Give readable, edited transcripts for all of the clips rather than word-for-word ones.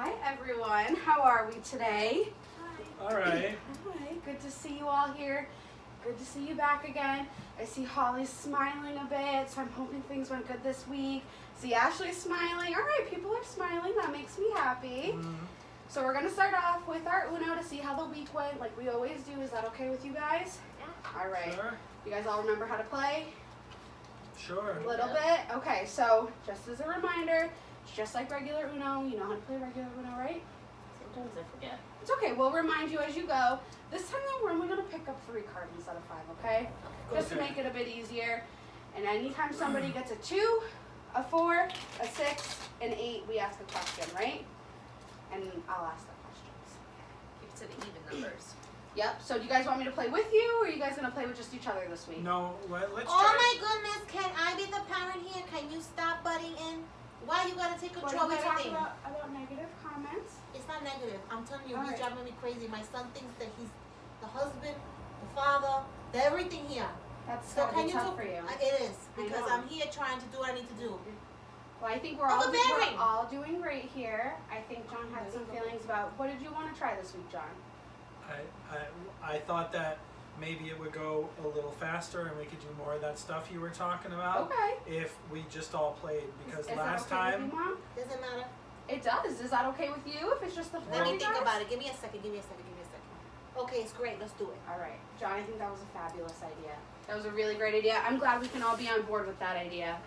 Hi everyone, how are we today? Hi. All right. Hi, good to see you all here. Good to see you back again. I see Holly's smiling a bit, so I'm hoping things went good this week. See Ashlee's smiling. All right, people are smiling. That makes me happy. So we're gonna start off with our Uno to see how the week went, like we always do. Is that okay with you guys? Yeah. All right. Sure. You guys all remember how to play? Sure. A little bit? Okay, so just as a reminder, it's just like regular Uno. You know how to play regular Uno, right? Sometimes I forget. It's okay, we'll remind you as you go. This time though, we're only gonna pick up 3 cards instead of 5, okay? Just to make it a bit easier. And anytime somebody gets a 2, a 4, a 6, an 8, we ask a question, right? And I'll ask the questions. Keep it to the even numbers. Yep, so do you guys want me to play with you, or are you guys gonna play with just each other this week? No, let's Oh try. my goodness, can I be the parent here? Can you stop butting in? Why you gotta take What control did of we talk everything? about negative comments? It's not negative. I'm telling you, All he's right. driving me crazy. My son thinks that he's the husband, the father, the everything here. That's So gotta can be you tough do? for you. It is because know. I'm here trying to do what I need to do. Well, I think we're Overbearing. all doing great here. I think John had some feelings about, what did you want to try this week, John? I thought that maybe it would go a little faster and we could do more of that stuff you were talking about. Okay. If we just all played, because Is last that okay time. with you, Mom? Doesn't matter. It does. Is that okay with you if it's just the 4 Let of me you think guys? about it. Give me a second. Give me a second. Give me a second. Okay, it's great. Let's do it. All right. John, I think that was a fabulous idea. That was a really great idea. I'm glad we can all be on board with that idea.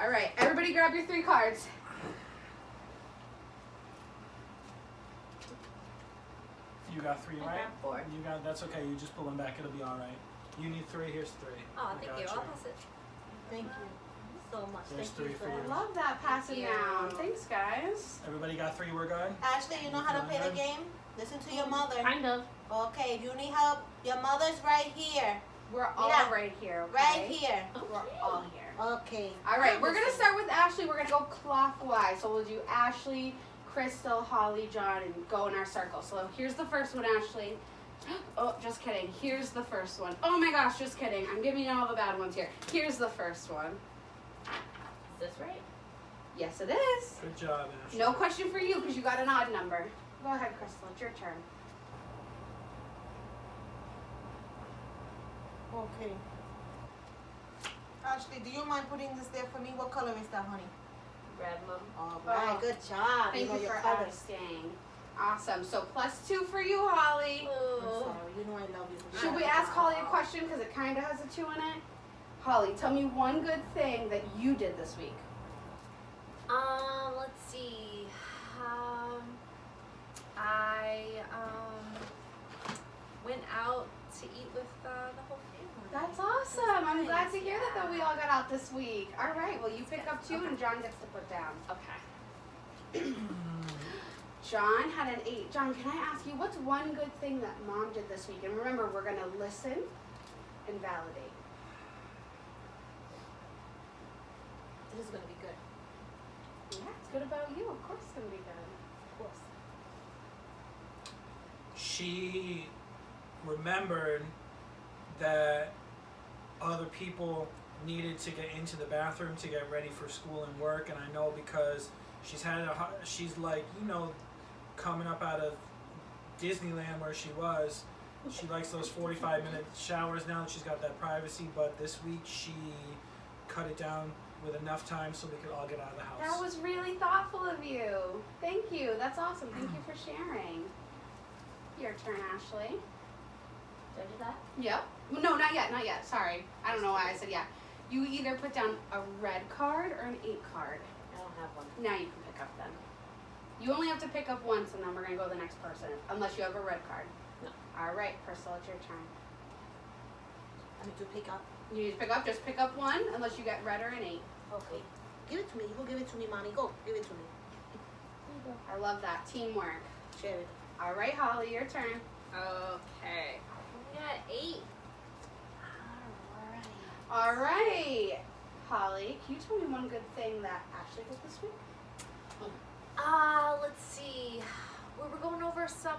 All right. Everybody grab your 3 cards. You got 3, I right? got 4. You got. That's okay. You just pull them back. It'll be all right. You need 3. Here's 3. Oh, I thank got you. I'll pass it. Thank you so much. There's Thank you 3 for so you. I much. love that. Pass it Thank down. you. Thanks, guys. Everybody got 3. We're good. Ashley, you know how to play the game? Listen to your mother. Kind of. Okay, if you need help, your mother's right here. We're all Yeah. right here, okay? Right here. We're all here. Okay. All right, we're gonna start with Ashlee. We're gonna go clockwise. So we'll do Ashlee, Crystal, Holly, John, and go in our circle. So here's the first one, Ashlee. Oh, just kidding. Here's the first one. Oh my gosh, just kidding. I'm giving you all the bad ones here. Here's the first one. Is this right? Yes, it is. Good job, Ashley. No question for you because you got an odd number. Go ahead, Crystal. It's your turn. Okay. Ashley, do you mind putting this there for me? What color is that, honey? Red, Mom. All right, Oh. good job. Thank know you your for colors. asking. Awesome. So +2 for you, Holly. I'm sorry, you know I love you. Should we ask Holly a question because it kind of has a 2 in it? Holly, tell me one good thing that you did this week. Let's see. I went out to eat with the whole family. That's awesome. I'm glad to hear that we all got out this week. All right. Well, you pick up 2 and John gets to put down. Okay. John had an 8. John, can I ask you, what's one good thing that Mom did this week? And remember, we're going to listen and validate. This is gonna be good. Yeah, it's good about you. Of course it's going to be good. Of course. She remembered that other people needed to get into the bathroom to get ready for school and work, and I know because she's like, you know, coming up out of Disneyland where she was, she likes those 45-minute showers now that she's got that privacy, but this week she cut it down with enough time so we could all get out of the house. That was really thoughtful of you. Thank you. That's awesome. Thank you for sharing. Your turn, Ashlee. Did I do that? Yep. No, not yet. Not yet. Sorry. I don't know why I said yeah. You either put down a red card or an 8 card. I don't have one. Now you can pick up them. You only have to pick up once, and then we're going to go to the next person, unless you have a red card. No. All right, Crystal, it's your turn. I need to pick up. You need to pick up. Just pick up 1, unless you get red or an 8. Okay. Give it to me. You go give it to me, mommy. Go. Give it to me. I love that. Teamwork. Share it. All right, Holly, your turn. Okay. We got 8. All right. Holly, can you tell me one good thing that Ashlee did this week? Let's see. We were going over some,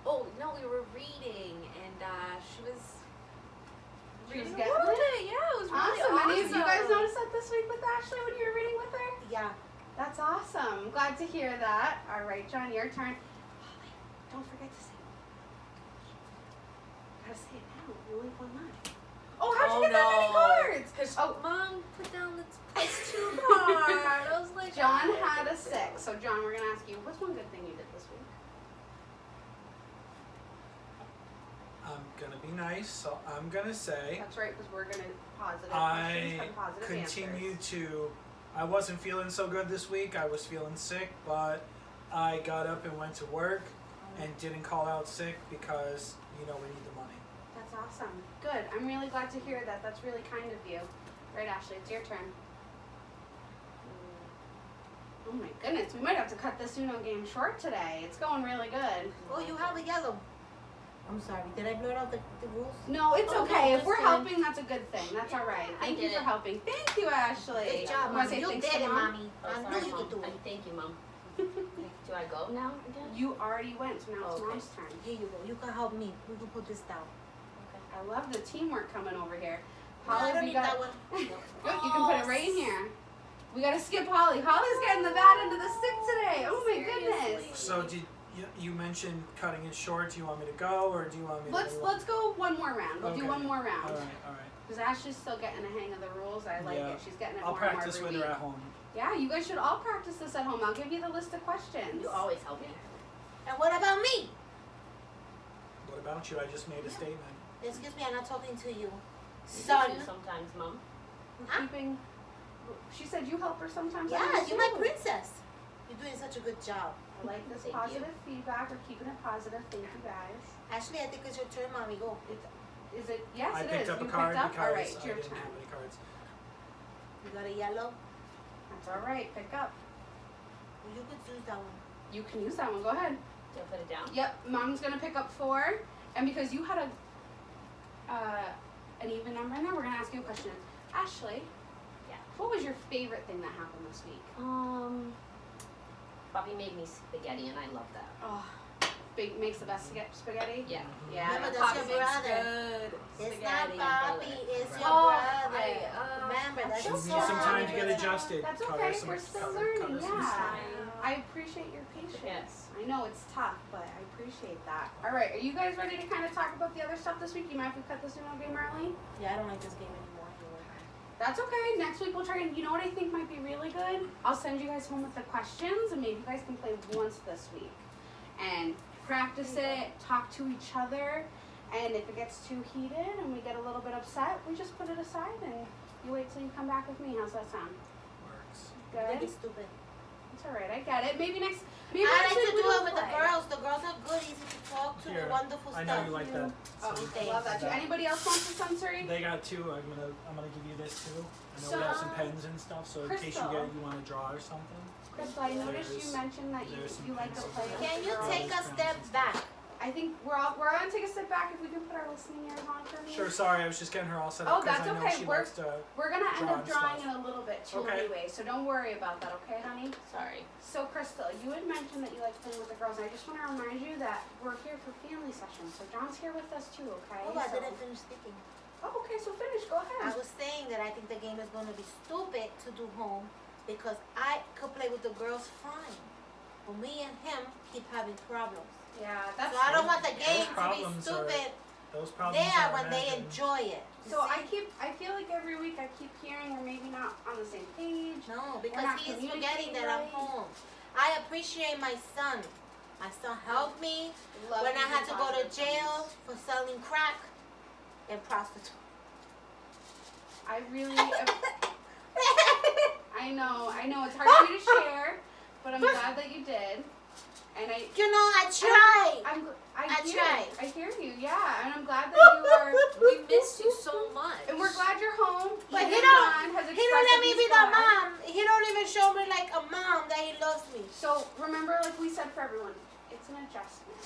oh, no, we were reading, and, she was reading a getting little it? bit. Yeah, it was really Awesome. Any of you guys awesome. notice that this week with Ashlee when you were reading with her? Yeah. That's awesome. I'm glad to hear that. All right, John, your turn. Holly, don't forget to say it. Gotta say it now. You only have one left. Oh, how'd you get that many cards? Because Mom put down the +2 card. I was like, John had a 6. So, John, we're gonna ask you, what's one good thing you did this week? I'm gonna be nice, so I'm gonna say That's right, because we're gonna positive I questions, positive continue answers. to. I wasn't feeling so good this week. I was feeling sick, but I got up and went to work and didn't call out sick because we need the money. That's awesome. Good. I'm really glad to hear that. That's really kind of you. Right, Ashlee, it's your turn. Oh my goodness, we might have to cut this Uno game short today. It's going really good. Oh, you have a yellow. I'm sorry. Did I blurt out the rules? No, it's Oh, okay. no, If we're listen. helping, that's a good thing. That's all right. I Thank you did for it. helping. Thank you, Ashley. Good job, Wanna Mommy. say You thanks did to it, Mom? Mommy. Oh, I sorry, knew you Mom. could do it. Thank you, Mom. Do I go now again? You already went, so now it's Okay. Mom's turn. Here you go. You can help me. We can put this down. I love the teamwork coming over here. No, I Holly, don't we need got. that one. Good, you can put it right in here. We gotta skip Holly. Holly's getting the bad end of the stick today. Oh my goodness. So did you mentioned cutting it short? Do you want me to go or do you want me to? Let's go one more round. We'll do Okay. one more round. All right. Because Ashley's still getting the hang of the rules. I like Yeah. it. She's getting it I'll more and more practice every with her week. at home. Yeah, you guys should all practice this at home. I'll give you the list of questions. You always help me. And what about me? What about you? I just made a statement. Excuse me, I'm not talking to you. You Son. do too sometimes, Mom. We're keeping. She said you help her sometimes. I Yeah, do you're my too. princess. You're doing such a good job. I like this Thank positive feedback. We're keeping it positive. Thank you guys. Ashley, I think it's your turn, Mommy. Go. Is it? Yes, I it picked is. up You a card picked up. because All right, it's I your didn't turn. have any cards. You got a yellow? That's all right. Pick up. Well, you could use that one. You can use that one. Go ahead. Do I put it down? Yep. Mom's gonna pick up 4, and because you had an even number in there, we're gonna ask you a question. Ashley. Yeah. What was your favorite thing that happened this week? Bobby made me spaghetti, and I love that. Oh, makes the best spaghetti. Yeah. Yeah. Remember, that's Bobby your makes brother. good It's not spaghetti and Bobby, butter. it's your Oh, brother. Remember, that's You That's need okay. some time to get adjusted. That's Cut okay. her some- We're still cut her learning. some Yeah. slack. I appreciate your patience. Yes. I know it's tough, but I appreciate that. All right, are you guys ready to kind of talk about the other stuff this week? You mind if we cut this Uno game early? Yeah, I don't like this game anymore. Anyway. That's okay. Next week we'll try and, you know what I think might be really good? I'll send you guys home with the questions and maybe you guys can play once this week. And practice it, talk to each other, and if it gets too heated and we get a little bit upset, we just put it aside and you wait till you come back with me. How's that sound? Works. Really Good? stupid. It's alright, I get it. Maybe next I like week to we do it don't with the play. girls. The girls are good, easy to talk to, Here, wonderful I stuff. know you like that. Oh, So I love that too. Anybody else want the sensory? They got 2. I'm gonna give you this too. I know we have some pens and stuff, so in case Crystal. you want to draw or something. Crystal, I noticed you There's- mentioned that you there's some like to pencils play there. with Can the you girls. take a step back? I think we're gonna take a step back if we can put our listening ears on for me. Sure. Sorry, I was just getting her all set Oh, up because that's I know okay. she We're- likes to. We're gonna end up Drawing drawing stuff. in a little bit too Okay. anyway, so don't worry about that, okay, honey? Sorry. So, Crystal, you had mentioned that you like playing with the girls, and I just want to remind you that we're here for family sessions, so John's here with us too, okay? Oh, I So- didn't finish speaking. Oh, okay, so finish. Go I ahead. was saying that I think the game is going to be stupid to do home because I could play with the girls fine. But me and him keep having problems. Yeah, that's. So I don't want the Those game to be problems are- stupid Those problems there are when they imagined. enjoy it. You So see? I feel like every week I keep hearing we're maybe not on the same page. No, not because he's forgetting that I'm communicating right. home. I appreciate my son. My son helped me Love when I using had to go to positive jail things. for selling crack and prostitute. I really. I know it's hard for you to share, but I'm glad that you did. And I. You know, I tried. I I hear, tried. I hear you, yeah, and I'm glad that you are. We missed you so much. And we're glad you're home. But Even he don't. John has He don't expressed let that me he's be the glad. mom. He don't even show me like a mom that he loves me. So remember, like we said for everyone, it's an adjustment.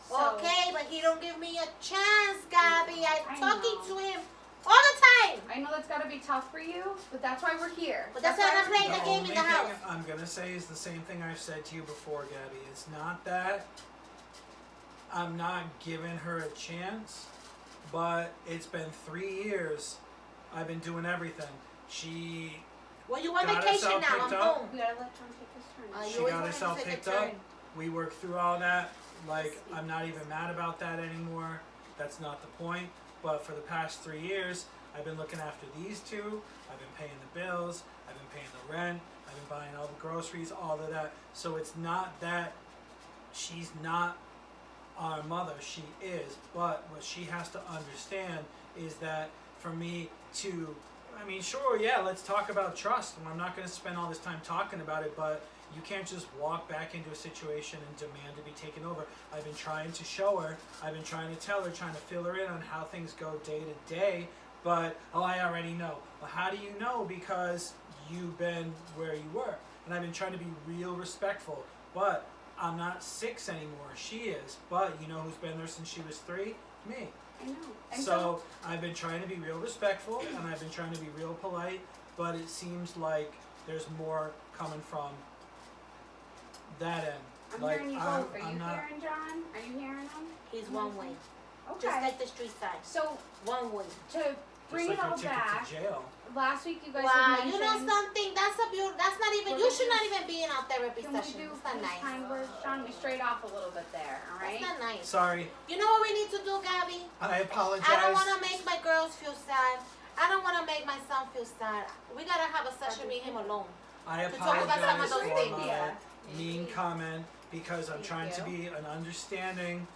So, Okay, but he don't give me a chance, Gabby. I'm I talking know. to him all the time. I know that's got to be tough for you, but that's why we're here. But that's why I'm we're playing the here. game in only the thing house. I'm gonna say is the same thing I've said to you before, Gabby. It's not that I'm not giving her a chance, but it's been 3 years. I've been doing everything. She Well, you on Got vacation herself now. I'm picked up. home. We gotta let John take his turn. You She always got want him to herself take a picked up. turn. We worked through all that. Like, I'm not even mad about that anymore. That's not the point. But for the past 3 years, I've been looking after these two. I've been paying the bills. I've been paying the rent. I've been buying all the groceries, all of that. So it's not that she's not our mother. She is. But what she has to understand is that for me to, I mean, sure, yeah, let's talk about trust. I'm not going to spend all this time talking about it, but you can't just walk back into a situation and demand to be taken over. I've been trying to show her, I've been trying to tell her, trying to fill her in on how things go day to day, but, oh, I already know. Well, how do you know? Because you've been where you were. And I've been trying to be real respectful, but I'm not 6 anymore. She is. But you know who's been there since she was 3? Me. I know. And So I've been trying to be real respectful and I've been trying to be real polite, but it seems like there's more coming from that end. I'm Like, hearing you I'm both. Are you not- hearing John? Are you hearing him? He's one way. Okay. Just like the street side. So One way. to bring Just it like all your ticket back, to jail. last week you guys Wow, had you mentioned. know something? That's a beautiful. That's not even. We're You gonna should not do- even be in our therapy Can we session. do It's not nice. kind words, John? We strayed off a little bit there. All right. That's not nice. Sorry, You know what we need to do, Gabby? I apologize. I don't want to make my girls feel sad. I don't want to make my son feel sad. We gotta have a session with him alone. I to talk about some of apologize those for things. my Yeah. mean comment because I'm Thank trying to you. be an understanding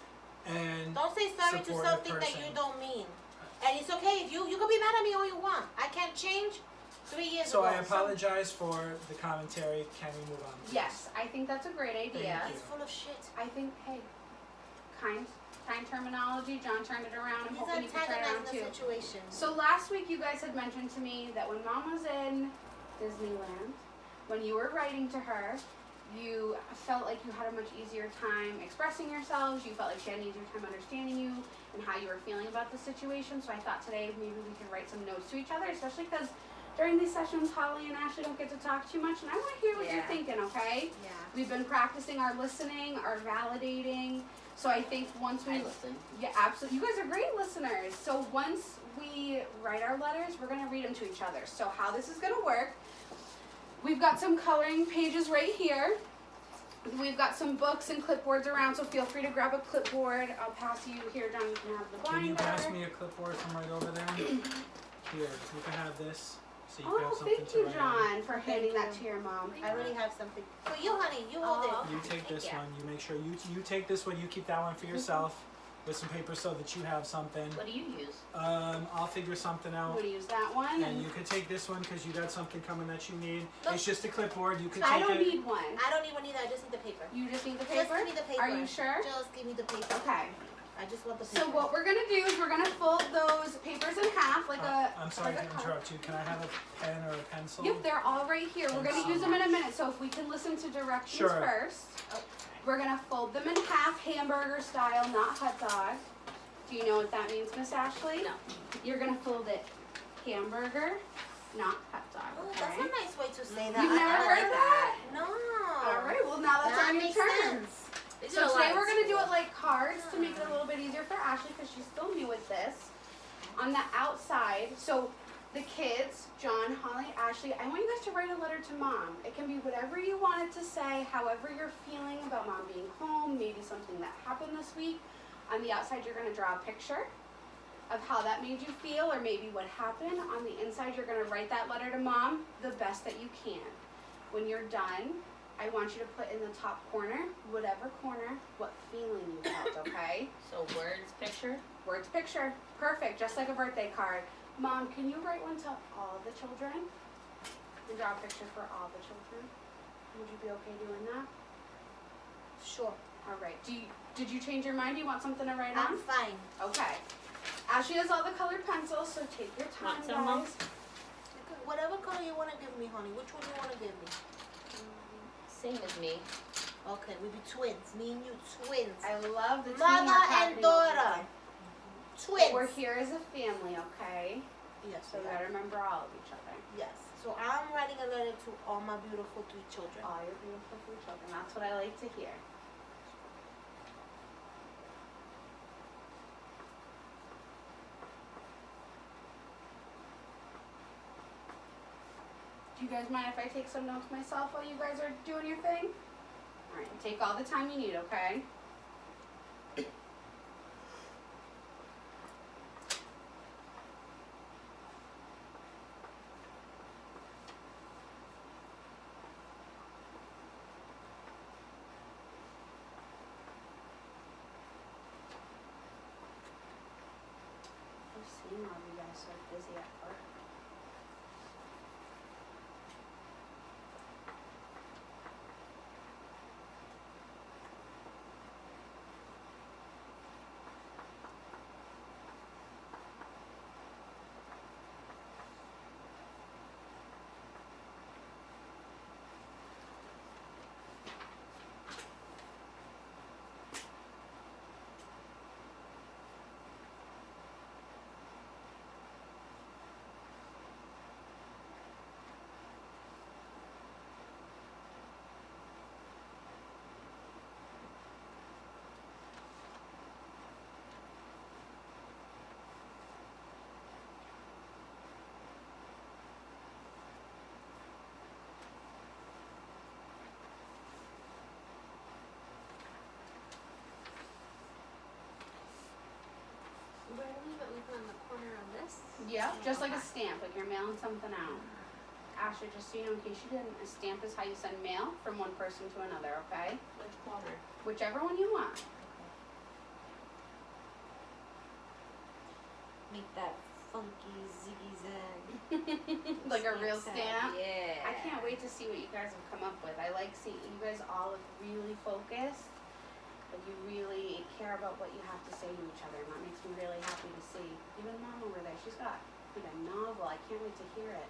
and Don't say sorry to supportive something that person. you don't mean. And it's okay if you can be mad at me all you want. I can't change 3 years so ago. I apologize for the commentary. Can we move on, please? Yes, I think that's a great idea. Thank He's full of shit. I think, hey, kind terminology. John turned it around. I'm He's hoping you can turn it around antagonizing too. the situation. So last week you guys had mentioned to me that when Mom was in Disneyland, when you were writing to her, you felt like you had a much easier time expressing yourselves. You felt like she had an easier time understanding you and how you were feeling about the situation. So I thought today maybe we could write some notes to each other, especially because during these sessions, Holly and Ashlee don't get to talk too much, and I want to hear what you're Yeah. thinking, okay? Yeah. We've been practicing our listening, our validating. So I think once we I listen. yeah, absolutely. You guys are great listeners. So once we write our letters, we're going to read them to each other. So how this is going to work, we've got some coloring pages right here. We've got some books and clipboards around, so feel free to grab a clipboard. I'll pass you here, John. You can have the binder. Can you pass me a clipboard from right over there? Here, you can have this. So you can have Oh, something thank to you, write on. John, for handing that to your mom. I already have something. For you, honey. You hold Oh. it. You take this Thank you. one. You make sure you take this one. You keep that one for yourself with some paper so that you have something. What do you use? I'll figure something I'm out. going to use that one. And you could take this one because you got something coming that you need. Look. It's just a clipboard. You could I take don't it. need one. I don't even need that. I just need the paper. You just need the Just paper? give me the paper. Are you sure? Just give me the paper. Okay. I just want the paper. So what we're going to do is we're going to fold those papers in half like a... I'm sorry like to a card. interrupt you. Can I have a pen or a pencil? Yep, they're all right here. We're Thanks going to so use them in a minute, so if we can listen to directions Sure. first. We're going to fold them in half, hamburger style, not hot dog. Do you know what that means, Miss Ashlee? No. You're going to fold it hamburger, not hot dog, Oh, okay? that's a nice way to say that. You've I never like heard of that? No. All right, well now that's That on your makes turn. sense. They do So a lot today at we're going to do school. it like cards to make it a little bit easier for Ashlee because she's still new at this. On the outside, so the kids, John, Holly, Ashlee, I want you guys to write a letter to Mom. It can be whatever you want it to say, however you're feeling about Mom being home, maybe something that happened this week. On the outside, you're going to draw a picture of how that made you feel or maybe what happened. On the inside, you're going to write that letter to Mom the best that you can. When you're done, I want you to put in the top corner, whatever corner, what feeling you felt, okay? So words, picture. Words, picture. Perfect, just like a birthday card. Mom, can you write one to all of the children? And draw a picture for all the children? Would you be okay doing that? Sure. All right. Did you change your mind? Do you want something to write I'm on? fine. Okay. Ashlee has all the colored pencils, so take your time, Want some, Mom? guys. Whatever color you want to give me, honey. Which one you want to give me? Same as me. Okay, we be twins. Me and you, twins. I love the teamwork Mother and happening daughter. over here. Twins. We're here as a family, okay? Yes, So we we are. gotta remember all of each other. Yes. So I'm writing a letter to all my beautiful 3 children. All your beautiful 3 children. That's what I like to hear. Do you guys mind if I take some notes myself while you guys are doing your thing? All right, take all the time you need, okay? I've seen all of you guys so busy at work. Where do we put on the corner on this? Yeah, just like a Okay. stamp, like you're mailing something out. Ashley, just so you know, in case you didn't, a stamp is how you send mail from one person to another, okay? Which corner? Whichever one you want. Make that funky ziggy zag. Like a real stamp. Yeah. I can't wait to see what you guys have come up with. I like seeing you guys all look really focused. Like you really care about what you have to say to each other, and that makes me really happy to see. Even Mom over there, she's got like a novel. I can't wait to hear it.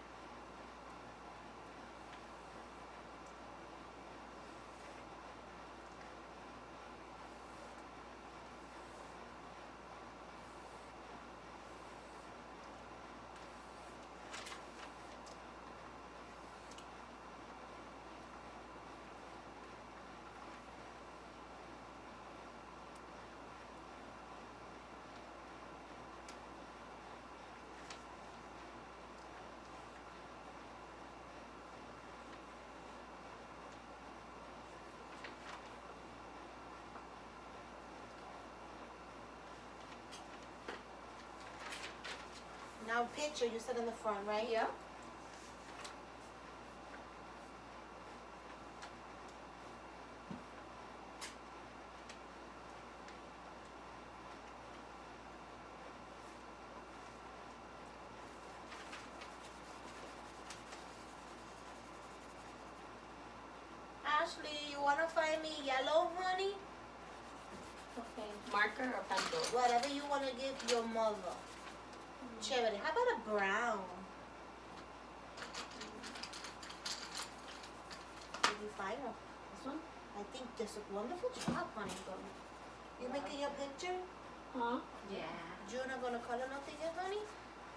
Now picture, you sit in the front, right? Yep. Ashley, you wanna find me yellow, honey? Okay. Marker or pencil? Whatever you wanna give your mother. Chévere. How about a brown? Did you find one? This one? I think this is wonderful job, honey. You making your picture? Huh? Yeah. You're not gonna color nothing yet, honey?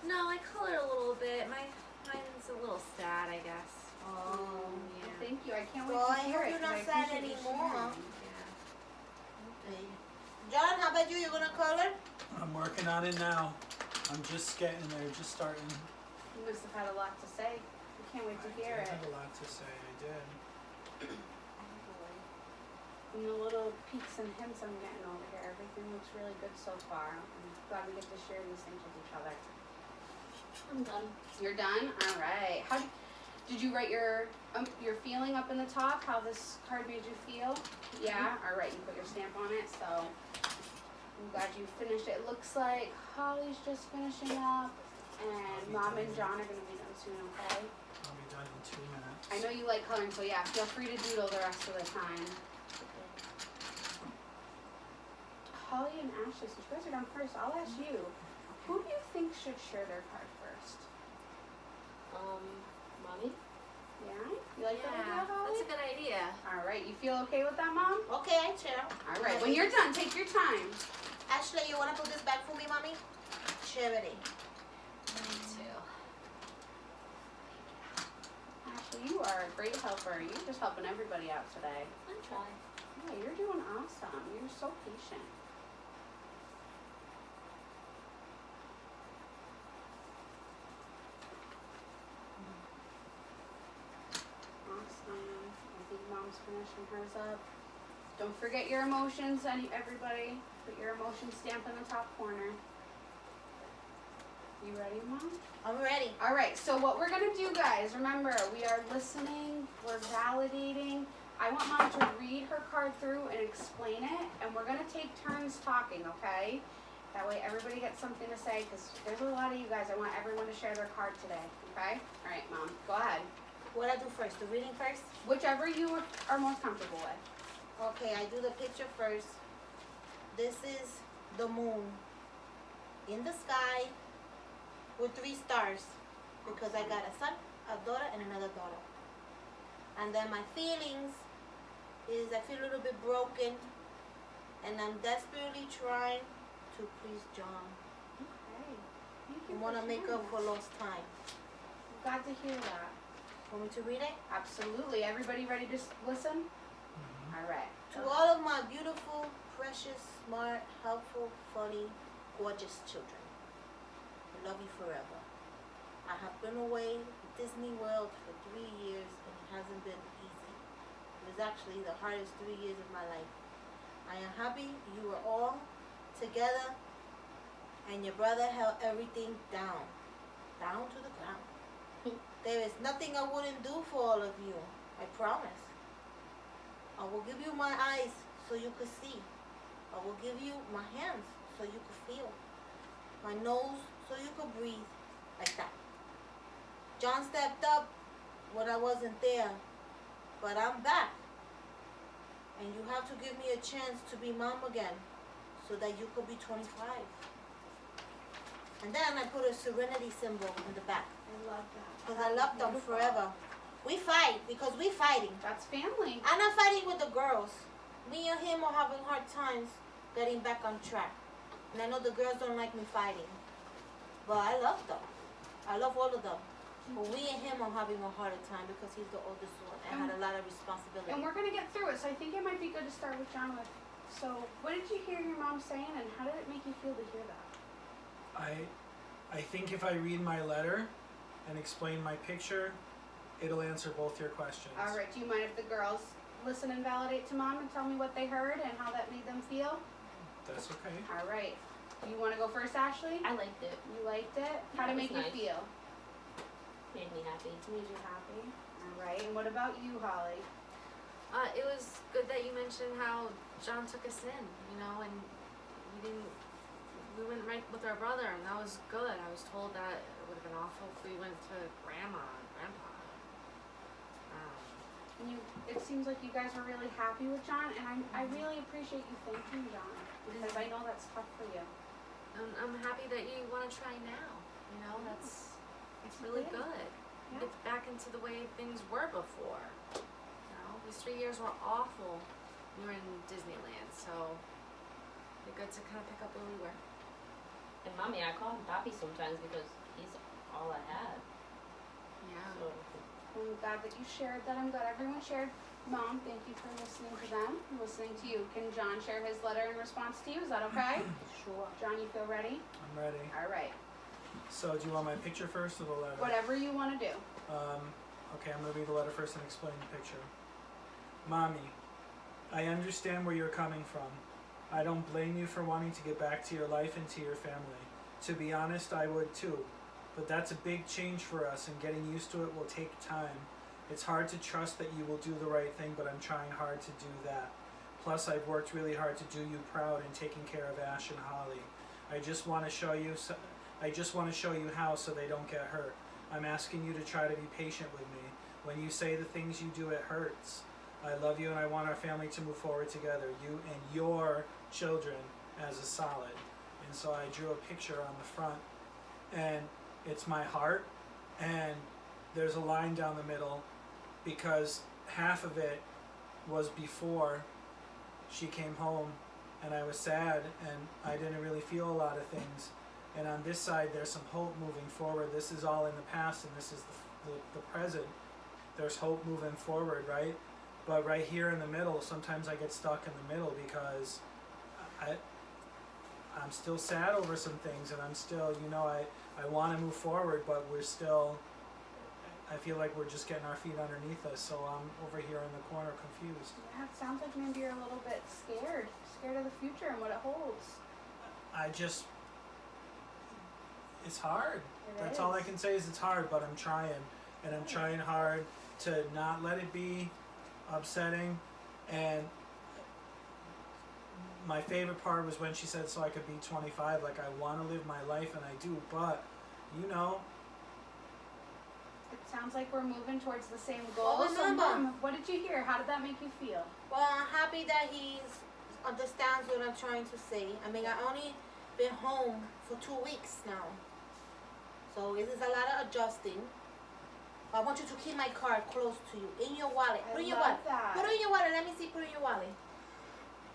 No, I colored a little bit. Mine's a little sad, I guess. Oh. Yeah. Thank you. I can't wait Well, to I hear hope it. you're 'Cause not I sad appreciate you anymore. sharing. Yeah. Okay. John, how about you? You gonna color? I'm working on it now. I'm just getting there, just starting. You must have had a lot to say. I can't wait to hear I it. have a lot to say. I did. And the little peaks and hints I'm getting over here, everything looks really good so far. I'm glad we get to share these things with each other. I'm done. You're done? All right. How did you write your feeling up in the top? How this card made you feel? Yeah. All right. You put your stamp on it. So I'm glad you finished it. It looks like Holly's just finishing up, and Mom and John are gonna be done soon. Okay. I'll be done in 2 minutes. I know you like coloring, so yeah, feel free to doodle the rest of the time. Holly and Ashley, since you guys are done first, I'll ask you. Who do you think should share their card first? Mommy? Yeah? You like that idea, Holly? That's a good idea. All right, you feel okay with that, Mom? Okay, chill. All right, when you're done, take your time. Ashley, you wanna put this back for me, mommy? Chévere. Me too. Ashley, you are a great helper. You're just helping everybody out today. I'm trying. Yeah, you're doing awesome. You're so patient. Mom's finishing hers up. Don't forget your emotions, everybody. Put your emotion stamp in the top corner. You ready, Mom? I'm ready. All right, so what we're gonna do, guys, remember, we are listening, we're validating. I want Mom to read her card through and explain it, and we're gonna take turns talking, okay? That way everybody gets something to say, because there's a lot of you guys. I want everyone to share their card today, okay? All right, Mom, go ahead. What I do first? The reading first? Whichever you are most comfortable with. Okay, I do the picture first. This is the moon in the sky with 3 stars because I got a son, a daughter, and another daughter. And then my feelings is I feel a little bit broken and I'm desperately trying to please John. Okay. Thank I you want to for make sharing up for this. lost time. Glad to hear that. Want me to read it? Absolutely. Everybody ready to listen? All right. To all of my beautiful, precious, smart, helpful, funny, gorgeous children, I love you forever. I have been away at Disney World for 3 years and it hasn't been easy. It was actually the hardest 3 years of my life. I am happy you were all together and your brother held everything down to the ground. There is nothing I wouldn't do for all of you, I promise. I will give you my eyes so you could see. I will give you my hands so you could feel. My nose so you could breathe, like that. John stepped up when I wasn't there, but I'm back. And you have to give me a chance to be mom again so that you could be 25. And then I put a serenity symbol in the back I love that. because I love them forever. We fight because we fighting. That's family. I'm not fighting with the girls. Me and him are having hard times getting back on track. And I know the girls don't like me fighting. But I love them. I love all of them. But we and him are having a harder time because he's the oldest one and had a lot of responsibility. And we're going to get through it, so I think it might be good to start with John with. So, what did you hear your mom saying, and how did it make you feel to hear that? I think if I read my letter and explain my picture, it'll answer both your questions. All right, do you mind if the girls listen and validate to Mom and tell me what they heard and how that made them feel? That's okay. All right. You want to go first, Ashlee? I liked it. You liked it? How Yeah, did it it make was you nice. feel? Made me happy. Made you happy. All right. And what about you, Holly? It was good that you mentioned how John took us in, you know, and we went right with our brother, and that was good. I was told that it would have been awful if we went to grandma and grandpa. And it seems like you guys were really happy with John, and I really appreciate you thanking John because I know that's tough for you. I'm happy that you want to try now, you know, it's really Yeah. good. Yeah. Get back into the way things were before. You know, these 3 years were awful. We were in Disneyland, so it's good to kind of pick up where we were. And mommy, I call him Papi sometimes because he's all I had. Yeah. So I'm glad that you shared that. I'm glad everyone shared. Mom, thank you for listening to them and listening to you. Can John share his letter in response to you? Is that okay? sure. John, you feel ready? I'm ready. All right. So do you want my picture first or the letter? Whatever you want to do. Okay, I'm going to read the letter first and explain the picture. Mommy, I understand where you're coming from. I don't blame you for wanting to get back to your life and to your family. To be honest, I would too. But that's a big change for us, and getting used to it will take time. It's hard to trust that you will do the right thing, but I'm trying hard to do that. Plus, I've worked really hard to do you proud in taking care of Ash and Holly. I just want to show you how so they don't get hurt. I'm asking you to try to be patient with me. When you say the things you do, it hurts. I love you and I want our family to move forward together, you and your children as a solid. And so I drew a picture on the front, and it's my heart, and there's a line down the middle because half of it was before she came home and I was sad and I didn't really feel a lot of things. And on this side there's some hope moving forward. This is all in the past and this is the present. There's hope moving forward, right? But right here in the middle, sometimes I get stuck in the middle because I'm still sad over some things, and I'm still, I want to move forward, but I feel like we're just getting our feet underneath us, so I'm over here in the corner confused. Yeah, it sounds like maybe you're a little bit scared of the future and what it holds. It's hard. That's It all I is. can say is it's hard, but I'm trying. And I'm trying hard to not let it be upsetting. And my favorite part was when she said, so I could be 25. Like, I want to live my life, and I do, but, you know. It sounds like we're moving towards the same Well, goal. So, remember- Mom, what did you hear? How did that make you feel? Well, I'm happy that he understands what I'm trying to say. I mean, I only been home for 2 weeks now. So it is a lot of adjusting. I want you to keep my card close to you, in your wallet. Put it in your wallet. that. Put it in your wallet. Let me see. Put it in your wallet.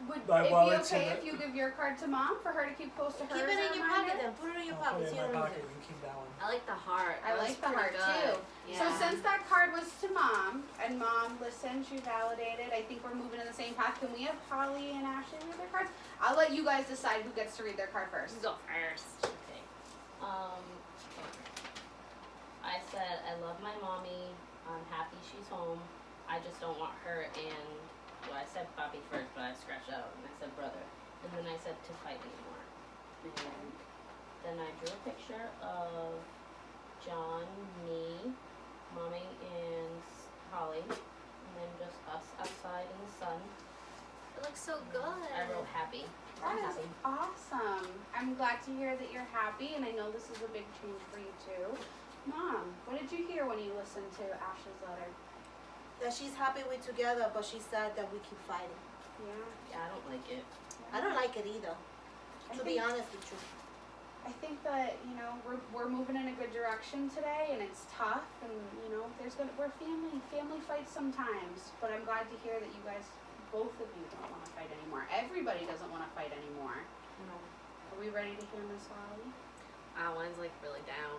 Would My it be wallet's in okay the- if you give your card to Mom for her to keep close to her? Keep it in your pocket then. Put it in your I'll pocket. put it So in you my don't pocket. lose it. You can keep that one. I like the heart. I That was like the pretty heart good. too. Yeah. So since that card was to Mom and Mom listened, she validated. I think we're moving in the same path. Can we have Holly and Ashlee read their cards? I'll let you guys decide who gets to read their card first. You go first. Okay. I said I love my mommy. I'm happy she's home. I just don't want her and well, I said Bobby first, but I scratched out and I said brother, and then I said to fight anymore. And then I drew a picture of John, me, mommy, and Holly, and then just us outside in the sun. It looks so good. I wrote happy. That I'm is happy. awesome. I'm glad to hear that you're happy, and I know this is a big change for you too. Mom, what did you hear when you listened to Ashlee's letter? That she's happy we're together, but she's sad that we keep fighting. Yeah. Yeah, I don't like it. I don't like it either. To be honest with you. I think that we're moving in a good direction today, and it's tough, and we're family fights sometimes. But I'm glad to hear that you guys, both of you, don't want to fight anymore. Everybody doesn't want to fight anymore. No. Are we ready to hear Miss Holly? Mine's like really down.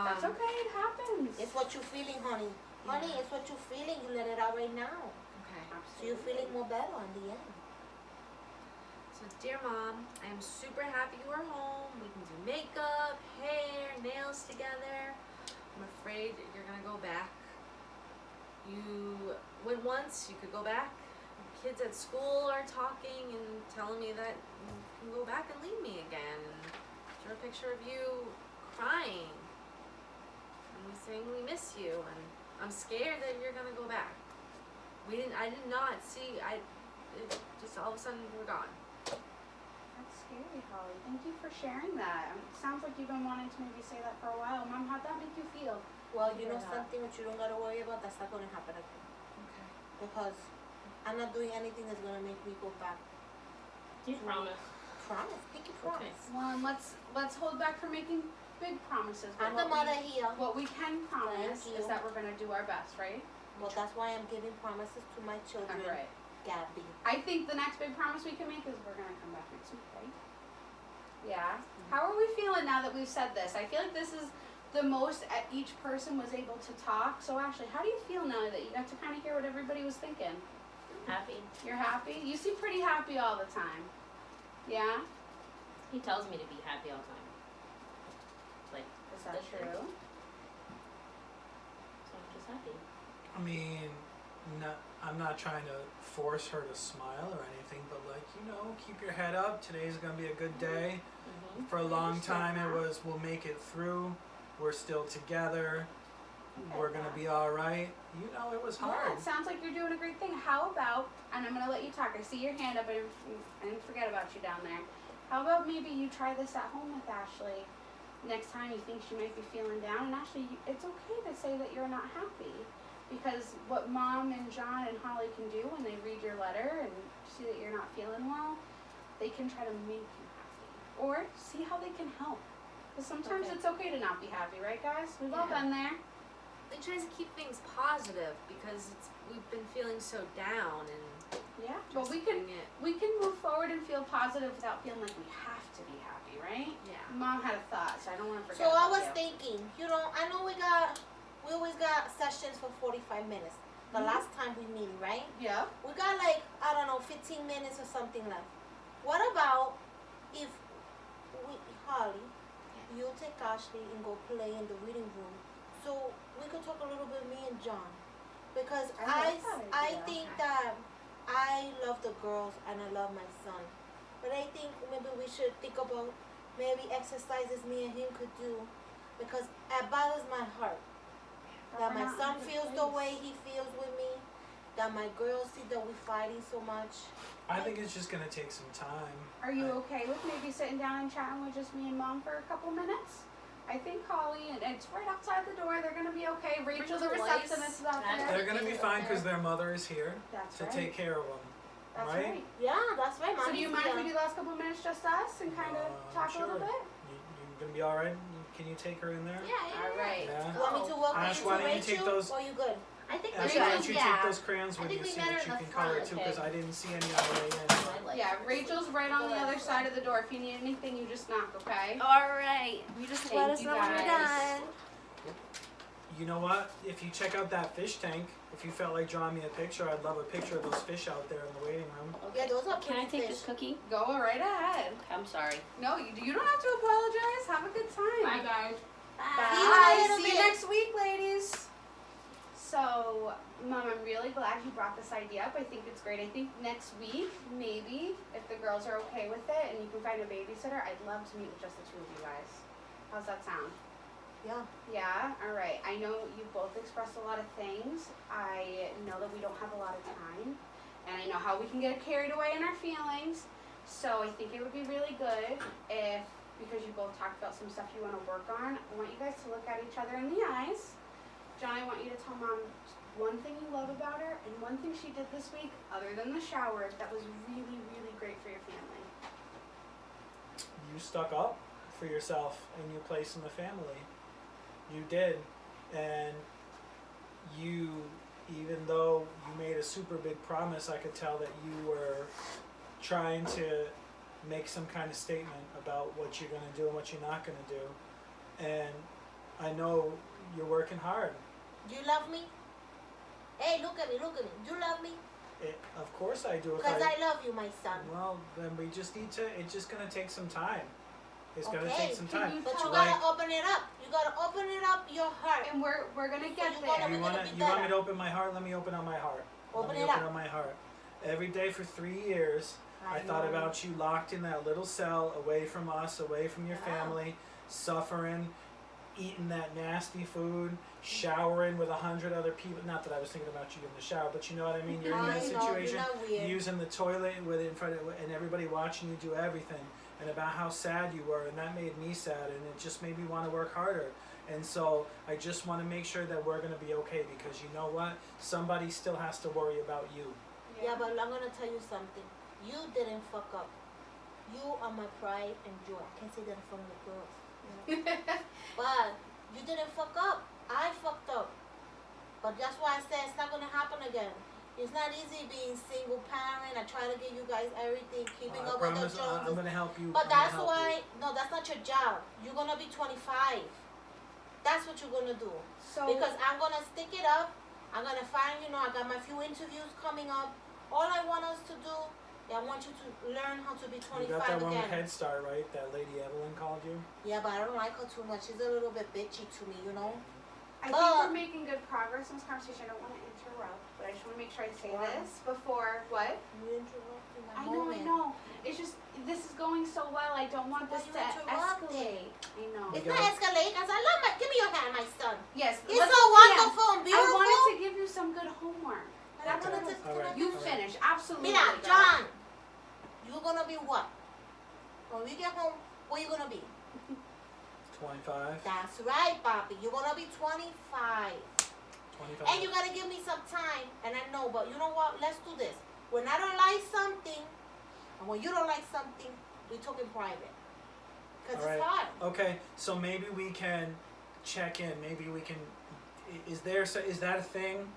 That's okay. It happens. It's what you're feeling, honey. Honey, it's what you're feeling. You let it out right now. Okay. So you're feeling more better in the end. So, dear Mom, I am super happy you are home. We can do makeup, hair, nails together. I'm afraid you're gonna go back. You went once, you could go back. Kids at school are talking and telling me that you can go back and leave me again. And drew a picture of you crying. And we saying we miss you, and I'm scared that you're gonna go back. I did not see, just all of a sudden we're gone. That's scary, Holly. Thank you for sharing that. It sounds like you've been wanting to maybe say that for a while. Mom, how'd that make you feel? Well, you know Yeah. something that you don't gotta worry about, that's not gonna happen again. Okay. Because I'm not doing anything that's gonna make me go back. You promise. Promise, pinky promise. Well, and let's hold back from making big promises. But I'm the what mother here. What we can promise Thank is you. that we're gonna do our best, right? Well, that's why I'm giving promises to my children. All right. Gabby. I think the next big promise we can make is we're gonna come back next week, right? Yeah. How are we feeling now that we've said this? I feel like this is the most each person was able to talk. So Ashlee, how do you feel now that you got to kind of hear what everybody was thinking? Happy. You're happy? You seem pretty happy all the time. Yeah? He tells me to be happy all the time. Like, Is that that's true? So I'm just happy. I mean, I'm not trying to force her to smile or anything, but keep your head up. Today's gonna be a good day. Mm-hmm. For a long time it was, we'll make it through. We're still together. We're gonna be all right. It was Yeah, hard. it sounds like you're doing a great thing. How about, and I'm going to let you talk. I see your hand up. I didn't forget about you down there. How about maybe you try this at home with Ashlee? Next time you think she might be feeling down. And Ashlee, it's okay to say that you're not happy. Because what Mom and John and Holly can do when they read your letter and see that you're not feeling well, they can try to make you happy. Or see how they can help. Because sometimes Okay. it's okay to not be happy, right guys? We've all Yeah. been there. It tries to keep things positive because we've been feeling so down and Yeah. But we can doing it. We can move forward and feel positive without feeling like we have to be happy, right? Yeah. Mom had a thought, so I don't want to So forget I about was you. thinking, I know we always got sessions for 45 minutes. The Mhm. last time we meet, right? Yeah. We got 15 minutes or something left. What about if Holly, you take Ashlee and go play in the reading room so we could talk a little bit, me and John, because I like that I idea. think that I love the girls and I love my son, but I think maybe we should think about maybe exercises me and him could do, because it bothers my heart that We're my not son in a good feels the place. way he feels with me, that my girls see that we're fighting so much. I think it's just gonna take some time. Are you I- okay with maybe sitting down and chatting with just me and Mom for a couple minutes? I think Holly, and it's right outside the door. They're gonna be okay. Rachel, the the lights. receptionist, is out That's there. They're gonna be fine because their mother is here That's to right. take care of them, That's right? right. Yeah, that's right, Mom. So do you mind if we do the last couple minutes just us and kind of talk a little Sure. bit? You gonna be all right? Can you take her in there? All right. Yeah. You want me to walk Ash, you why to don't you take Rachel, those- or you good? I think Ash, we're why good. don't you Yeah. take those crayons I with think you we so met her that in you the can color front, too? Because okay. I didn't see any on the way in. I like Yeah, this. Rachel's right on the other side of the door. If you need anything, you just knock, okay? All right. You just Thank let us you, know when you're guys. done. You know what? If you check out that fish tank, if you felt like drawing me a picture, I'd love a picture of those fish out there in the waiting room. Yeah, those are Can I pretty take fish. this cookie? Go right ahead. I'm sorry. No, you don't have to apologize. Have a good time. Bye, guys. See you in a Bye. little See you bit. next week, ladies. So, Mom, I'm really glad you brought this idea up. I think it's great. I think next week, maybe, if the girls are okay with it and you can find a babysitter, I'd love to meet with just the two of you guys. How's that sound? Yeah. Yeah? Alright. I know you both expressed a lot of things. I know that we don't have a lot of time. And I know how we can get carried away in our feelings. So I think it would be really good if, because you both talked about some stuff you want to work on, I want you guys to look at each other in the eyes. John, I want you to tell Mom one thing you love about her and one thing she did this week, other than the shower, that was really, really great for your family. You stuck up for yourself and your place in the family. You did. And you, even though you made a super big promise, I could tell that you were trying to make some kind of statement about what you're going to do and what you're not going to do. And I know you're working hard. Do you love me? Hey, look at me, look at me. Do you love me? Of course I do. If Because I love you, my son. Well, then we just need to, it's just going to take some time. It's going to Okay, take some can time. you But you Like- gotta open it up. You gotta open it up, your heart. And we're gonna get you there. wanna- You we're want gonna be you want me better. to open my heart? Let me open up my heart. Open Let me it open up. up my heart. Every day for 3 years, I thought know. about you locked in that little cell, away from us, away from your Yeah. family, suffering, eating that nasty food, showering with 100 other people. Not that I was thinking about you in the shower, but you know what I mean. You're in that I know, situation, you're not weird. using the toilet with in front of, and everybody watching you do everything, and about how sad you were, and that made me sad, and it just made me want to work harder. And so I just want to make sure that we're gonna be okay, because you know what? Somebody still has to worry about you. Yeah, but I'm gonna tell you something. You didn't fuck up. You are my pride and joy. I can't say that in front of the girls. But you didn't fuck up. I fucked up. But that's why I said it's not gonna happen again. It's not easy being single parent. I try to give you guys everything, keeping I up with the promise I'm Joneses. gonna help you. But I'm gonna that's help why, you. no, that's not your job. You're gonna be 25. That's what you're gonna do. So Because I'm gonna stick it up. I'm gonna find, I got my few interviews coming up. All I want us to do, I want you to learn how to be You 25 got that one with again. Head Start, right? That lady Evelyn called you. Yeah, but I don't like her too much. She's a little bit bitchy to me, I think but- we're making good progress in this conversation. I don't want to interrupt, but I just want to make sure I say Wow. this before what? You interrupted my I know, moment. I know. It's just this is going so well. I don't want Why this you to interrupting? escalate. I know. It's We not gotta- escalate, because I love give me your hand, my son. Yes. He's let's so do it again. wonderful and I beautiful. wanted to give you some good homework. And I'm That's gonna what just, All right. You All right. finish. Absolutely. Mira, girl. John, you're gonna be what? When we get home, what you gonna be? 25, That's right, Bobby. You're gonna be 25. 25. And you gotta give me some time, and I know, but you know what? Let's do this. When I don't like something, and when you don't like something, we talk in private. Because All it's right. hard. Okay, so maybe we can check in. Maybe we can. Is that a thing?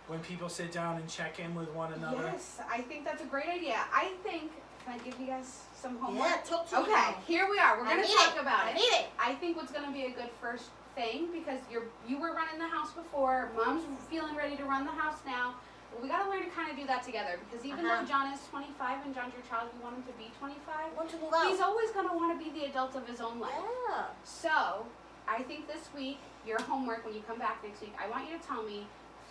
When people sit down and check in with one another. Yes, I think that's a great idea. I think. Can I give you guys some homework? Yeah, talk to me Okay, now. here we are. We're I gonna need talk it. about I it. need it. I think what's gonna be a good first thing, because you were running the house before, Mom's feeling ready to run the house now. But we gotta learn to kind of do that together, because even though John is 25 and John's your child, you want him to be 25. I want to move out. He's always gonna want to be the adult of his own life. Yeah. So, I think this week your homework when you come back next week, I want you to tell me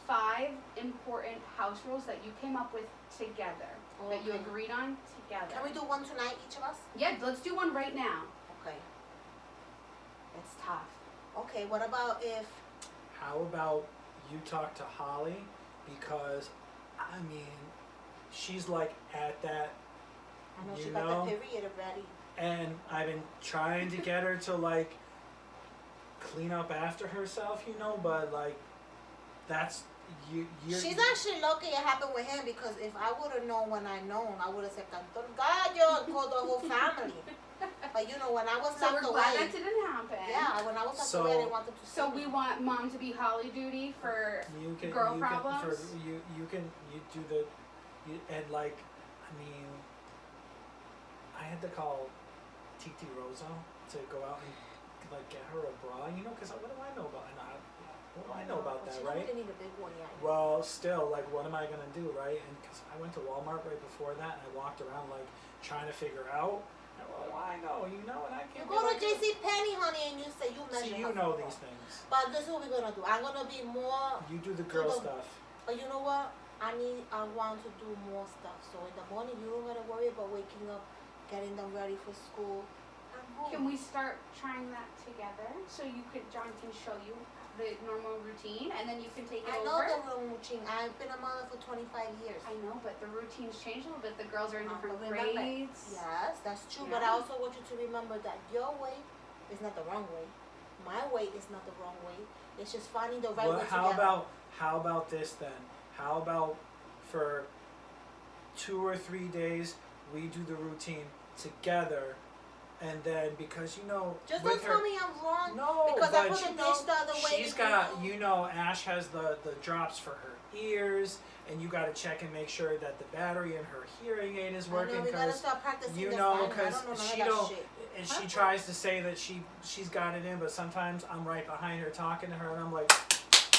5 important house rules that you came up with together, that you Okay. agreed on together. Can we do one tonight, each of us? Yeah, let's do one right now. Okay. It's tough. Okay, what about if, How about you talk to Holly, because I mean, she's like at that, I know You she got know? the period already. and I've been trying to get her to like clean up after herself, but like that's you're She's actually lucky it happened with him, because if I would have known when I known, I would have said, "Cantor gallo," and called the whole family. But when I was So we're locked glad away, that didn't happen. yeah, when I was locked So- away, I didn't want them to see So me. we want mom to be Holly duty for you can girl you problems? can for you do the and like I mean I had to call Titi Rosa to go out and like get her a bra, because what do I know about But that, she right? don't really need a big one yet. Well, still, like, what am I gonna do, right? And because I went to Walmart right before that, and I walked around like trying to figure out. Well, I know, and I You can't. go to JC Penney, honey, and you say you measure. See, her you know for these her. things. But this is what we're gonna do. I'm gonna be more. You do the girl the- stuff. But you know what? I want to do more stuff. So in the morning, you don't gotta worry about waking up, getting them ready for school. I'm home. Can we start trying that together? So John can show you the normal routine, and then you can take it I over. know the routine. I've been a mother for 25 years. I know, but the routines change a little bit. The girls are in different Remember, grades. Yes, that's true. But I Yeah. also want you to remember that your way is not the wrong way. My way is not the wrong way. It's just finding the right Well, way how about this then? How about for 2 or 3 days we do the routine together, and then because Just with don't her, tell me I'm wrong. no, because I but put the dish the other way. she's got Ash has the drops for her ears, and you got to check and make sure that the battery in her hearing aid is I know, working, we gotta because start practicing you this know, timing. I because don't know none she of that don't, shit. and she tries to say that she's got it in, but sometimes I'm right behind her talking to her, and I'm like,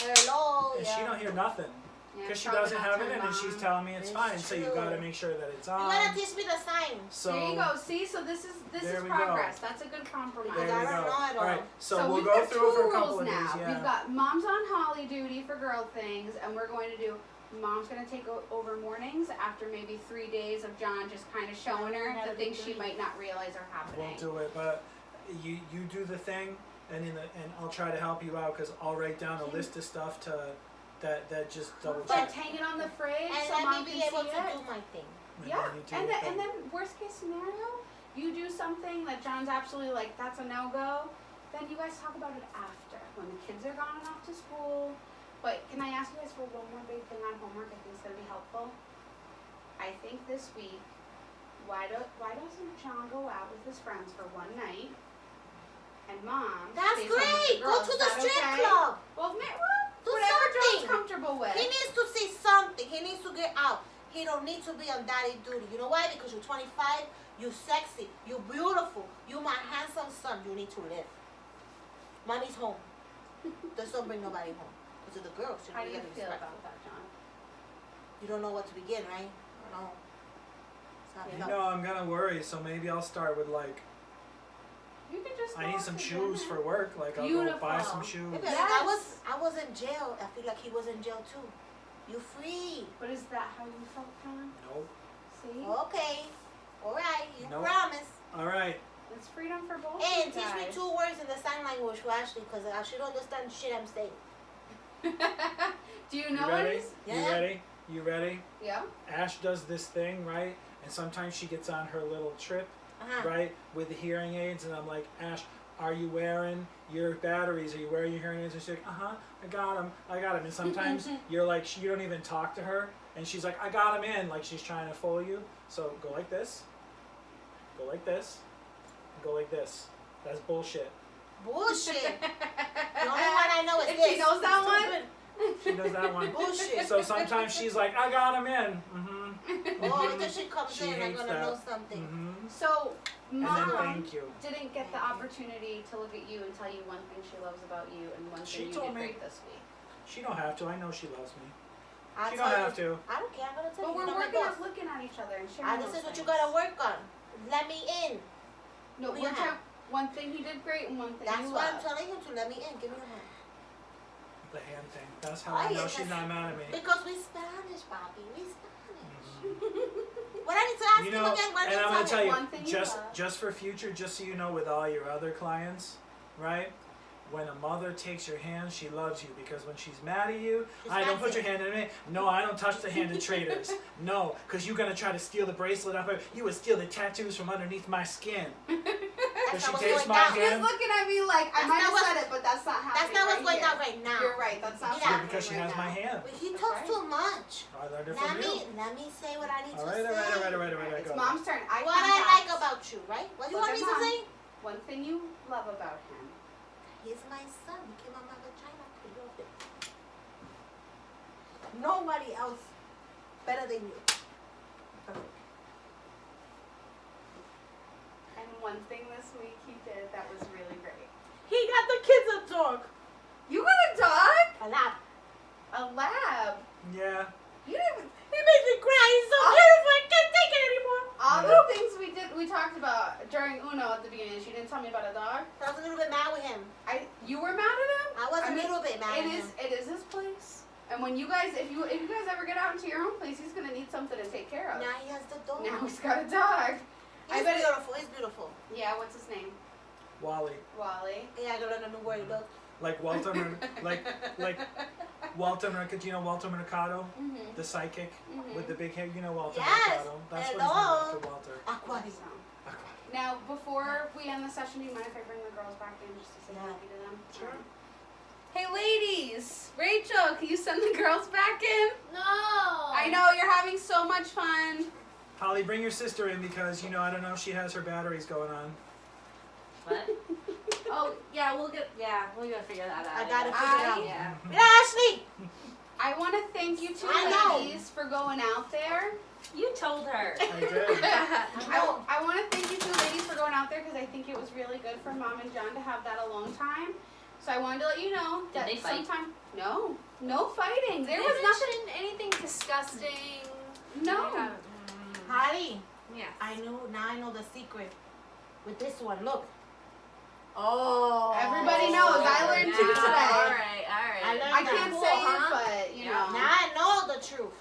Hello, and yeah. she don't hear nothing. Yeah, Because she probably doesn't not have it turned in, and she's on. telling me it's It's fine. So you true. gotta make sure that it's You on. gotta teach me the sign. So There you go. See, so this is There we progress. That's a good compromise. There I we don't go. know it all. All right. So we'll we've go got through it for two a couple rules of now. days. Yeah. We've got mom's on Holly duty for girl things, and we're going to do. Mom's going to take over mornings after maybe 3 days of John just kind of showing her the things she might not realize are happening. We'll do it, but you do the thing, and I'll try to help you out, because I'll write down a list of stuff that just double But check. hang it on the fridge And so let mom me can be able see to it. do my thing. Yeah, then you do and your then, thing. and then worst case scenario, you do something that John's absolutely like, that's a no-go, then you guys talk about it after, when the kids are gone off to school. But can I ask you guys for one more big thing on homework I think is going to be helpful? I think this week, why doesn't John go out with his friends for one night, and mom That's stays home with great. the Go girls? to Is the that strip okay? club. Well, Do whatever John's something. comfortable with. He needs to see something. He needs to get out. He don't need to be on daddy duty. You know why? Because you're 25, you're sexy, you're beautiful, you're my handsome son. You need to live. Mommy's home. Just don't bring nobody home. Because of the girls. How do you gotta be feel respectful. about that, John? You don't know what to begin, right? I know. It's not You enough. know, I'm gonna worry, so maybe I'll start with like, You can just I go need out some to shoes dinner. for work. Like I'll go buy some Beautiful. shoes. Yeah, but Yes. I was in jail. I feel like he was in jail too. You free. But is that how you felt, John? Nope. See? Okay. Alright, you Nope. promise. All right. It's freedom for both And of teach you me guys. 2 words in the sign language for Ashley, because she don't understand shit I'm saying. Do you You know ready? what? Yeah. You ready? Yeah. Ash does this thing, right? And sometimes she gets on her little trip, Uh-huh. right, with the hearing aids, and I'm like, Ash, are you wearing your batteries? Are you wearing your hearing aids? And she's like, I got them. And sometimes you're like, you don't even talk to her, and she's like, I got them in, like she's trying to fool you. So go like this, go like this, go like this. That's bullshit. Bullshit. The only one I know is If this. she knows that one. She does that one. Bullshit. So sometimes she's like, I got them in. Mm-hmm. Oh, until she comes She in, I'm hates gonna that. know something. Mm-hmm. So, And then mom thank you. didn't get the opportunity to look at you and tell you one thing she loves about you and one She thing you told did me. great this week. She don't have to. I know she loves me. I'll She tell don't have you. to. I don't care. I'm gonna tell But you. we're You're not my working boss. on looking at each other and sharing This is those what you things. gotta work on. Let me in. No, Who we're you have? one thing he did great and one thing That's you why I'm love. telling him to let me in. Give me your hand. the hand thing. That's how I know she's not mad at me. Because we Spanish, Bobby. We Spanish. Mhm. What I need to ask You you know, again, what and I'm gonna tell you, One thing you love. just for future, just so you know, with all your other clients, right? When a mother takes your hand, she loves you, because when she's mad at you, I don't put your hand in it. No, I don't touch the hand of traitors. No, because you're gonna try to steal the bracelet off her. You would steal the tattoos from underneath my skin. Because she not what's takes going my down. He's hand. looking at me like, I That's might not have what's- said it, but that's not happening. That's not what's going here. on right now. You're right, that's not Yeah, happening Because she right has now. my hand. But he talks too much. I learned it from you. Let me say what I need All to right, say. all right. It's Go. Mom's turn. What I like about you, right? What do you Look want me at to Mom. say? One thing you love about him. He's my son. He came out my vagina. I love it. Nobody else better than you. Perfect. And one thing this week he did that was really great. He got the kids a dog. You got a dog? A lab. A lab. Yeah. You didn't. He makes me cry. He's so Oh. beautiful. I can't take it anymore. All Yeah. the things we talked about during Uno at the beginning. She didn't tell me about a dog. I was a little bit mad with him. You were mad at him? I was I a mean, little bit mad It with is. him. It is his place. And when you guys, if you guys ever get out into your own place, he's gonna need something to take care of. Now he has the dog. Now he's got a dog. I He's bet it- beautiful. He's beautiful. Yeah. What's his name? Wally. Wally. Yeah, I gotta learn a new word, though. Like Walter, like Walter Mercado. Do you know Walter Mercado, Mhm. the psychic Mhm. with the big hair? You know Walter Yes. Mercado. That's what Hello. his name is, after Walter. Aquati. So, now, before we end the session, do you mind if I bring the girls back in just to say Yeah. thank you to them? Sure. Hey, ladies. Rachel, can you send the girls back in? No. I know you're having so much fun. Holly, bring your sister in, because you know I don't know if she has her batteries going on. What? Oh yeah, we'll gotta figure that out. I gotta figure it out. Yeah. Yeah, Ashlee. I want to thank you two I know. ladies for going out there. You told her. I did. I want to thank you two ladies for going out there because I think it was really good for Mom and John to have that alone time. So I wanted to let you know Did that they fight? sometime no fighting. There They was nothing. mentioned anything disgusting. No. Yeah. Holly, Yeah. I know the secret with this one. Look. Oh. Everybody knows. I learned too Yeah. today. All right. I learned I can't Cool, say huh? it, but you Yeah. know. Now I know the truth.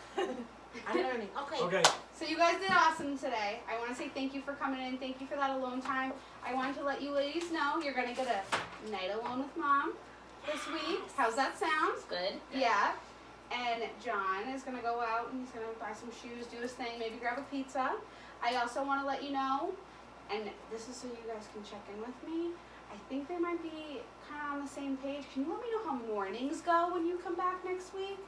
I'm learning. Okay. Okay. So you guys did awesome today. I want to say thank you for coming in. Thank you for that alone time. I wanted to let you ladies know you're gonna get a night alone with Mom this week. How's that sound? Good. Yeah. And John is gonna go out and he's gonna buy some shoes, do his thing, maybe grab a pizza. I also want to let you know, and this is so you guys can check in with me. I think they might be kind of on the same page. Can you let me know how mornings go when you come back next week?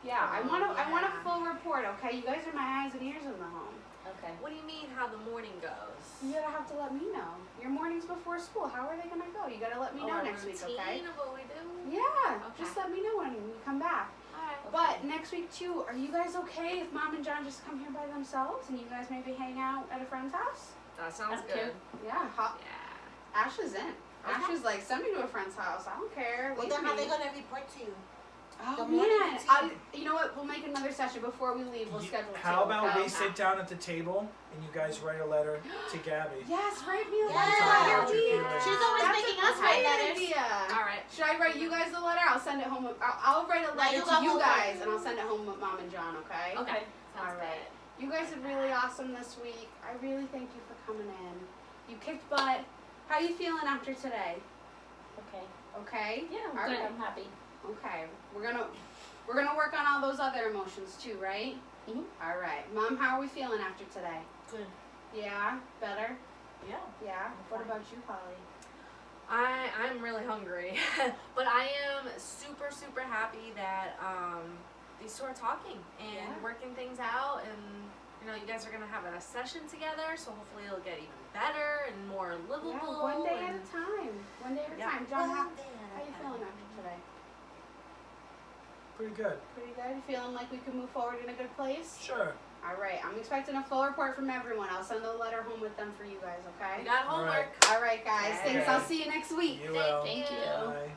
Yeah, I want a yeah. full report. Okay, you guys are my eyes and ears in the home. Okay. What do you mean how the morning goes? You gotta have to let me know. Your mornings before school, how are they gonna go? You gotta let me know Our next week, routine okay? of what we do. Yeah, Okay. just let me know when you come back. All right. But next week too, are you guys okay if Mom and John just come here by themselves and you guys maybe hang out at a friend's house? That sounds That's good. Yeah, Yeah. Ashley's in. Ashley's like, send me to a friend's house. I don't care. Well, leave then how me. they gonna report to you? Oh the morning man, routine? you know what? We'll make another session before we leave. We'll schedule. How two, about okay? we sit down at the table and you guys write a letter to Gabby? Yes, write me a Yeah. letter. Tell her Yeah. what you're feeling. She's always That's making a us write great letters. idea. All right. Should I write you guys the letter? I'll send it home. I'll write a letter you to got you homework. guys, and I'll send it home with Mom and John. Okay. Okay. All Sounds right. You guys are really awesome this week. I really thank you for coming in. You kicked butt. How you feeling after today? Okay. Okay. Yeah, I'm All good. right. I'm happy. Okay. We're gonna work on all those other emotions too, right? Mhm. All right. Mom, how are we feeling after today? Good. Yeah. Better. Yeah. Yeah. What fine. about you, Holly? I'm really hungry, but I am super happy that these two are talking and Yeah. working things out, and you guys are gonna have a session together, so hopefully it'll get even better and more livable. Yeah. One day at and a time. One day at a Yeah. time. John, how One day at are a you time. feeling after today? Pretty good. Pretty good. Feeling like we can move forward in a good place? Sure. All right. I'm expecting a full report from everyone. I'll send a letter home with them for you guys. we Okay. got All homework. right. All right, guys. Thanks. Okay. I'll see you next week. You will. Thank you. Bye.